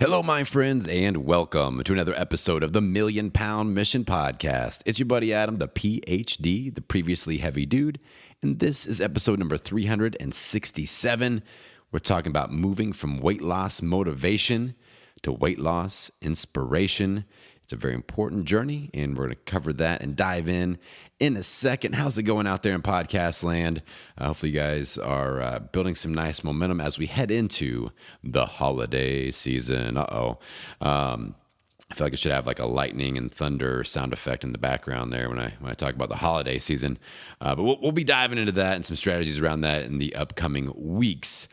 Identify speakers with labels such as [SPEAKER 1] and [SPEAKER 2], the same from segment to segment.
[SPEAKER 1] Hello, my friends, and welcome to another episode of the Million Pound Mission Podcast. It's your buddy Adam, the PhD, the previously heavy dude, and this is episode number 367. We're talking about moving from weight loss motivation to weight loss inspiration. It's a very important journey, and we're going to cover that and dive in a second. How's it going out there in podcast land? Hopefully you guys are building some nice momentum as we head into the holiday season. I feel like I should have like a lightning and thunder sound effect in the background there when I talk about the holiday season. But we'll be diving into that and some strategies around that in the upcoming weeks.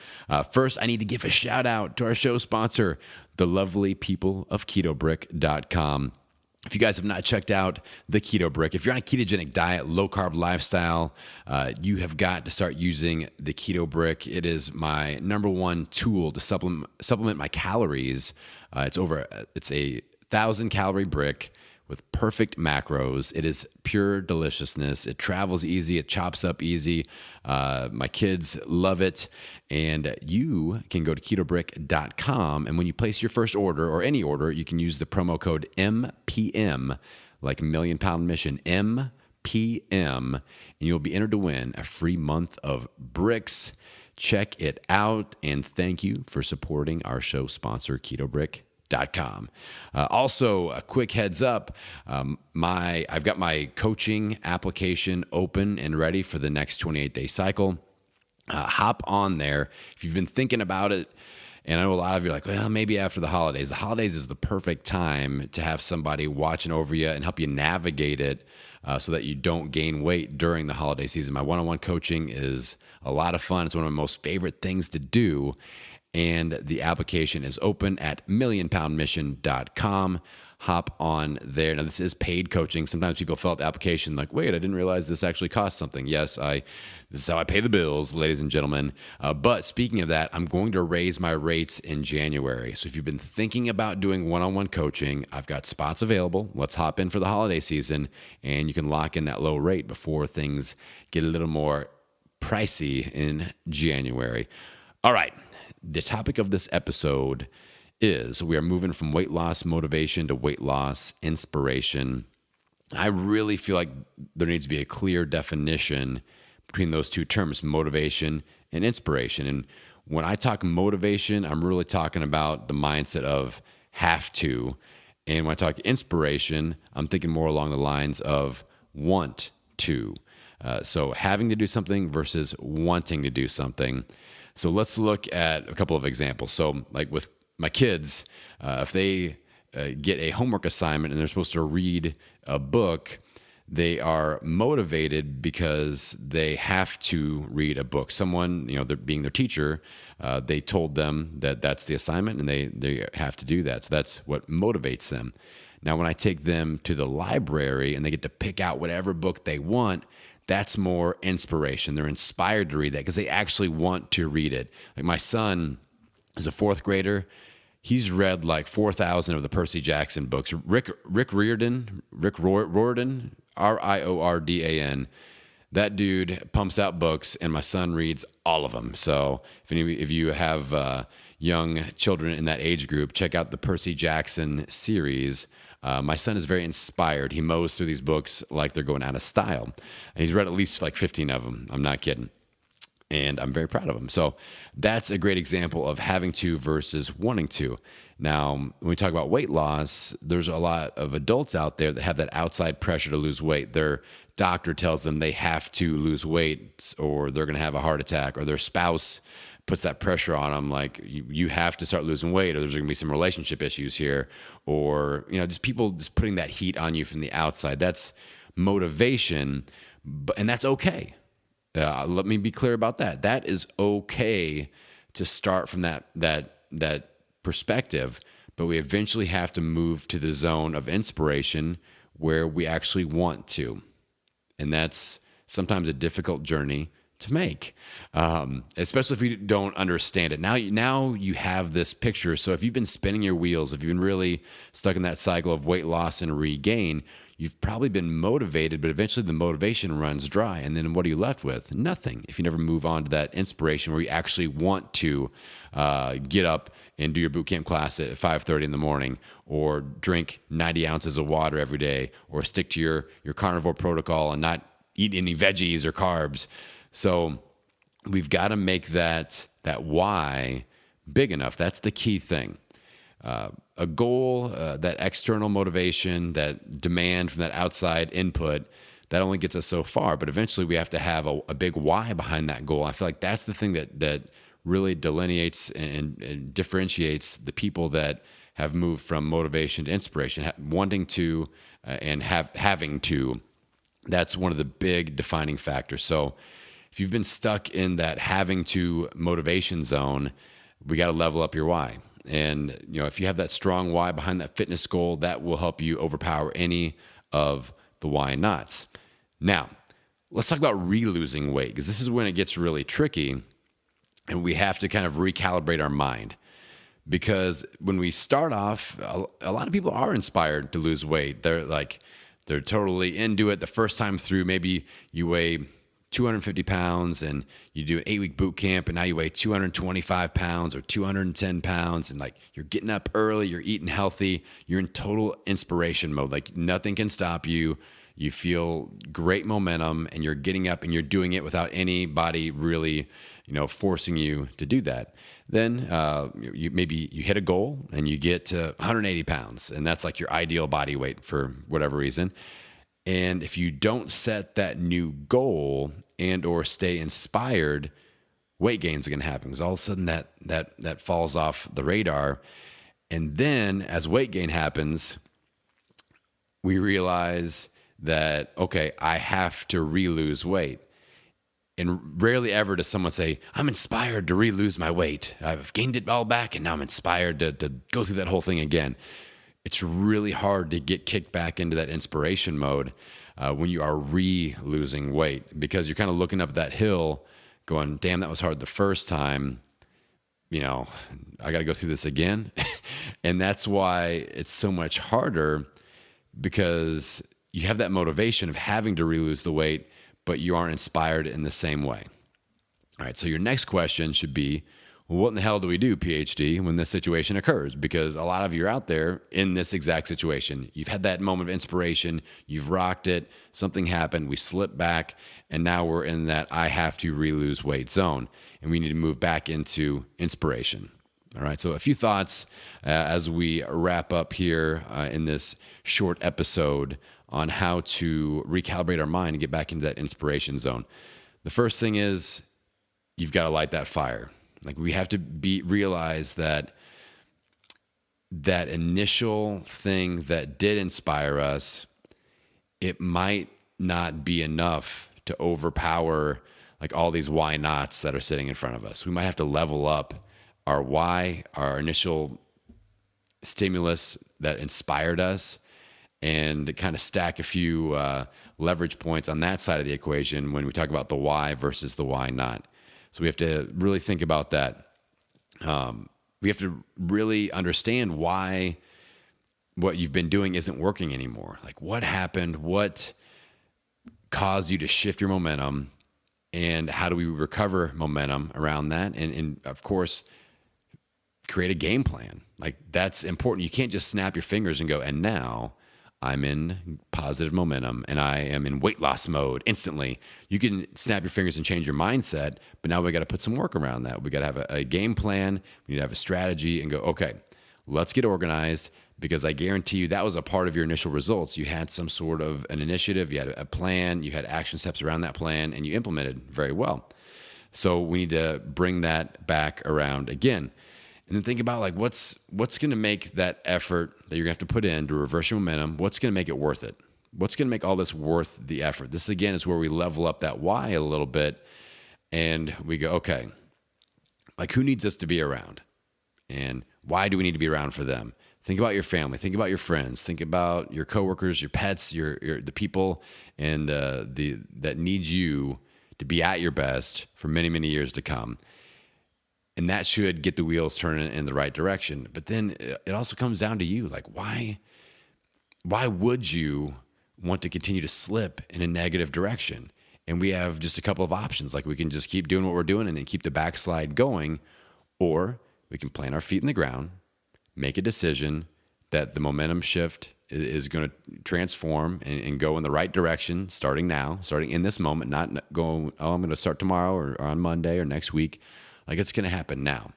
[SPEAKER 1] First, I need to give a shout out to our show sponsor, the lovely people of KetoBrick.com. If you guys have not checked out the Keto Brick, if you're on a ketogenic diet, low carb lifestyle, you have got to start using the Keto Brick. It is my number one tool to supplement my calories. It's a 1,000-calorie brick with perfect macros. It is pure deliciousness. It travels easy. It chops up easy. My kids love it. And you can go to ketobrick.com. And when you place your first order or any order, you can use the promo code MPM, like Million Pound Mission, MPM, and you'll be entered to win a free month of bricks. Check it out. And thank you for supporting our show sponsor, KetoBrick.com. Also, a quick heads up, I've got my coaching application open and ready for the next 28-day cycle. Hop on there. If you've been thinking about it, and I know a lot of you are like, well, maybe after the holidays. The holidays is the perfect time to have somebody watching over you and help you navigate it so that you don't gain weight during the holiday season. My one-on-one coaching is a lot of fun. It's one of my most favorite things to do. And the application is open at millionpoundmission.com. Hop on there. Now, this is paid coaching. Sometimes people fill out the application like, wait, I didn't realize this actually costs something. Yes, this is how I pay the bills, ladies and gentlemen. But speaking of that, I'm going to raise my rates in January. So if you've been thinking about doing one-on-one coaching, I've got spots available. Let's hop in for the holiday season, and you can lock in that low rate before things get a little more pricey in January. All right. The topic of this episode is we are moving from weight loss motivation to weight loss inspiration. I really feel like there needs to be a clear definition between those two terms, motivation and inspiration. And when I talk motivation, I'm really talking about the mindset of have to. And when I talk inspiration, I'm thinking more along the lines of want to. So having to do something versus wanting to do something. So let's look at a couple of examples. So like with my kids, if they get a homework assignment and they're supposed to read a book, they are motivated because they have to read a book. Someone, being their teacher, they told them that that's the assignment and they have to do that. So that's what motivates them. Now, when I take them to the library and they get to pick out whatever book they want, that's more inspiration. They're inspired to read that because they actually want to read it. Like my son is a fourth grader. He's read like 4,000 of the Percy Jackson books. Rick Riordan, Riordan, that dude pumps out books, and my son reads all of them. So if any of you have young children in that age group, check out the Percy Jackson series. My son is very inspired. He mows through these books like they're going out of style. And he's read at least like 15 of them. I'm not kidding. And I'm very proud of him. So that's a great example of having to versus wanting to. Now, when we talk about weight loss, there's a lot of adults out there that have that outside pressure to lose weight. Their doctor tells them they have to lose weight or they're going to have a heart attack, or their spouse puts that pressure on them, like you have to start losing weight, or there's going to be some relationship issues here, or just people just putting that heat on you from the outside. That's motivation, and that's okay. Let me be clear about that. That is okay to start from that perspective, but we eventually have to move to the zone of inspiration where we actually want to, and that's sometimes a difficult journey to make, especially if you don't understand it. Now you have this picture. So if you've been spinning your wheels, if you've been really stuck in that cycle of weight loss and regain, you've probably been motivated, but eventually the motivation runs dry. And then what are you left with? Nothing. If you never move on to that inspiration where you actually want to get up and do your boot camp class at 5:30 in the morning, or drink 90 ounces of water every day, or stick to your carnivore protocol and not eat any veggies or carbs. So we've got to make that why big enough. That's the key thing. A goal, that external motivation, that demand from that outside input, that only gets us so far. But eventually we have to have a big why behind that goal. I feel like that's the thing that really delineates and differentiates the people that have moved from motivation to inspiration, wanting to and having to. That's one of the big defining factors. So if you've been stuck in that having to motivation zone, we got to level up your why. And if you have that strong why behind that fitness goal, that will help you overpower any of the why nots. Now, let's talk about re-losing weight, because this is when it gets really tricky, and we have to kind of recalibrate our mind. Because when we start off, a lot of people are inspired to lose weight. They're totally into it the first time through. Maybe you weigh 250 pounds and you do an 8-week boot camp, and now you weigh 225 pounds or 210 pounds, and you're getting up early, you're eating healthy, you're in total inspiration mode. Nothing can stop you. You feel great momentum, and you're getting up and you're doing it without anybody really, forcing you to do that. Then maybe you hit a goal and you get to 180 pounds, and that's your ideal body weight for whatever reason. And if you don't set that new goal and or stay inspired, weight gains are going to happen, because all of a sudden that falls off the radar. And then as weight gain happens, we realize that, okay, I have to re-lose weight. And rarely ever does someone say, I'm inspired to re-lose my weight. I've gained it all back, and now I'm inspired to go through that whole thing again. It's really hard to get kicked back into that inspiration mode when you are re-losing weight, because you're kind of looking up that hill going, damn, that was hard the first time. I got to go through this again. And that's why it's so much harder, because you have that motivation of having to re-lose the weight, but you aren't inspired in the same way. All right, so your next question should be, well, what in the hell do we do, PhD, when this situation occurs? Because a lot of you are out there in this exact situation. You've had that moment of inspiration, you've rocked it, something happened, we slipped back, and now we're in that I have to re-lose weight zone, and we need to move back into inspiration. All right, so a few thoughts as we wrap up here in this short episode on how to recalibrate our mind and get back into that inspiration zone. The first thing is, you've got to light that fire. We have to realize that initial thing that did inspire us, it might not be enough to overpower all these why nots that are sitting in front of us. We might have to level up our why, our initial stimulus that inspired us, and kind of stack a few leverage points on that side of the equation when we talk about the why versus the why not. So we have to really think about that. We have to really understand why what you've been doing isn't working anymore. What happened? What caused you to shift your momentum? And how do we recover momentum around that? And of course, create a game plan. That's important. You can't just snap your fingers and go, and now I'm in positive momentum and I am in weight loss mode instantly. You can snap your fingers and change your mindset, but now we got to put some work around that. We got to have a game plan. We need to have a strategy and go, okay, let's get organized, because I guarantee you that was a part of your initial results. You had some sort of an initiative, you had a plan, you had action steps around that plan, and you implemented very well. So we need to bring that back around again. And then think about what's going to make that effort that you're going to have to put in to reverse your momentum, what's going to make it worth it? What's going to make all this worth the effort? This, again, is where we level up that why a little bit, and we go, okay, who needs us to be around? And why do we need to be around for them? Think about your family. Think about your friends. Think about your coworkers, your pets, the people, and that need you to be at your best for many, many years to come. And that should get the wheels turning in the right direction. But then it also comes down to you. Like, why would you want to continue to slip in a negative direction? And we have just a couple of options. Like, we can just keep doing what we're doing and then keep the backslide going, or we can plant our feet in the ground, make a decision that the momentum shift is going to transform and go in the right direction starting now, starting in this moment, not going, oh, I'm going to start tomorrow or on Monday or next week. Like, it's going to happen now.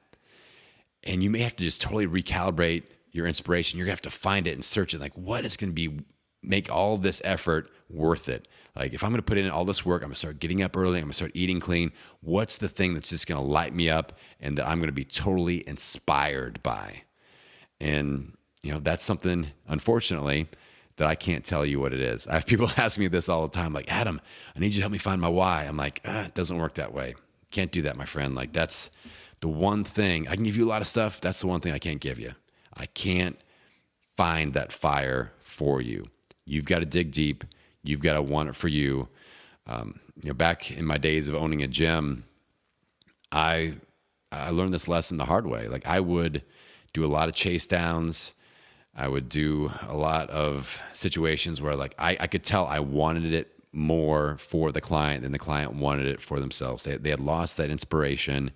[SPEAKER 1] And you may have to just totally recalibrate your inspiration. You're going to have to find it and search it. Like, what is going to make all this effort worth it? Like, if I'm going to put in all this work, I'm going to start getting up early, I'm going to start eating clean. What's the thing that's just going to light me up and that I'm going to be totally inspired by? And, that's something, unfortunately, that I can't tell you what it is. I have people ask me this all the time, like, Adam, I need you to help me find my why. I'm like, it doesn't work that way. Can't do that, my friend. Like, that's the one thing. I can give you a lot of stuff. That's the one thing I can't give you. I can't find that fire for you. You've got to dig deep. You've got to want it for you. Back in my days of owning a gym, I learned this lesson the hard way. Like, I would do a lot of chase downs. I would do a lot of situations where, like, I could tell I wanted it more for the client than the client wanted it for themselves. They had lost that inspiration,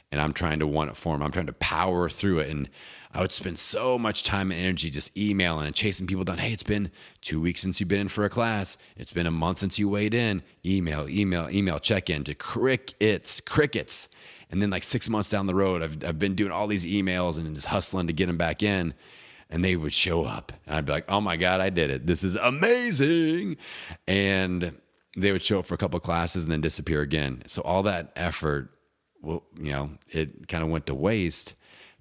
[SPEAKER 1] and I'm trying to want it for them. I'm trying to power through it. And I would spend so much time and energy just emailing and chasing people down. Hey, it's been 2 weeks since you've been in for a class. It's been a month since you weighed in. Email, check in to crickets. And then, like, 6 months down the road, I've been doing all these emails and just hustling to get them back in. And they would show up and I'd be like, oh my God, I did it. This is amazing. And they would show up for a couple of classes and then disappear again. So all that effort, it kind of went to waste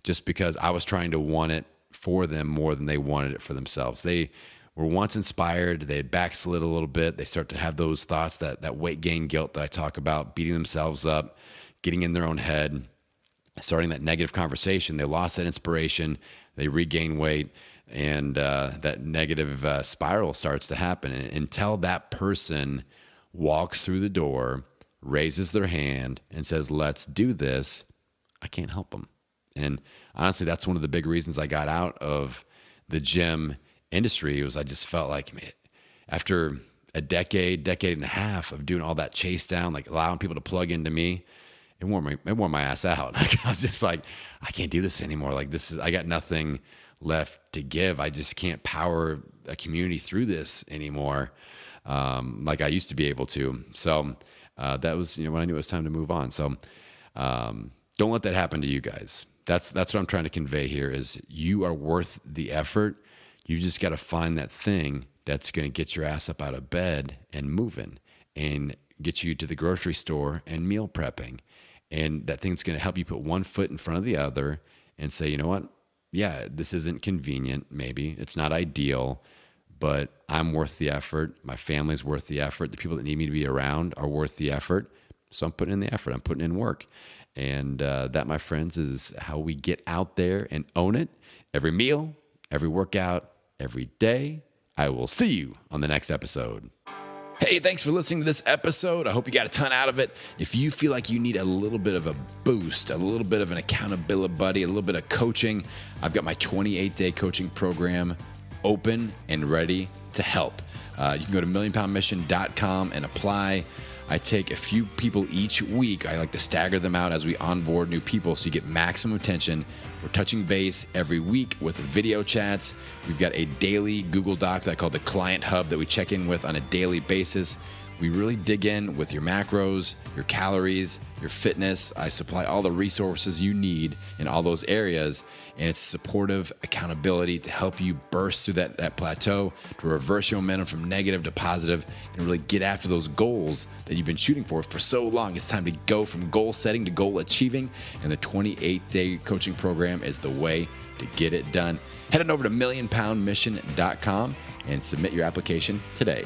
[SPEAKER 1] just because I was trying to want it for them more than they wanted it for themselves. They were once inspired. They had backslid a little bit. They start to have those thoughts, that weight gain guilt that I talk about, beating themselves up, getting in their own head, starting that negative conversation. They lost that inspiration. They regain weight, and that negative spiral starts to happen. And until that person walks through the door, raises their hand, and says, let's do this, I can't help them. And honestly, that's one of the big reasons I got out of the gym industry. Was I just felt like, man, after a decade and a half of doing all that chase down, like allowing people to plug into me, it wore my ass out. Like, I was just like, I can't do this anymore. Like, I got nothing left to give. I just can't power a community through this anymore, like I used to be able to. So that was, when I knew it was time to move on. So don't let that happen to you guys. That's what I'm trying to convey here is you are worth the effort. You just got to find that thing that's going to get your ass up out of bed and moving and get you to the grocery store and meal prepping. And that thing's going to help you put one foot in front of the other and say, you know what? Yeah, this isn't convenient. Maybe it's not ideal, but I'm worth the effort. My family's worth the effort. The people that need me to be around are worth the effort. So I'm putting in the effort. I'm putting in work. And that, my friends, is how we get out there and own it. Every meal, every workout, every day. I will see you on the next episode. Hey, thanks for listening to this episode. I hope you got a ton out of it. If you feel like you need a little bit of a boost, a little bit of an accountability buddy, a little bit of coaching, I've got my 28-day coaching program open and ready to help. You can go to millionpoundmission.com and apply. I take a few people each week. I like to stagger them out as we onboard new people so you get maximum attention. We're touching base every week with video chats. We've got a daily Google Doc that I call the Client Hub that we check in with on a daily basis. We really dig in with your macros, your calories, your fitness. I supply all the resources you need in all those areas, and it's supportive accountability to help you burst through that plateau, to reverse your momentum from negative to positive, and really get after those goals that you've been shooting for so long. It's time to go from goal setting to goal achieving, and the 28-day coaching program is the way to get it done. Head on over to millionpoundmission.com and submit your application today.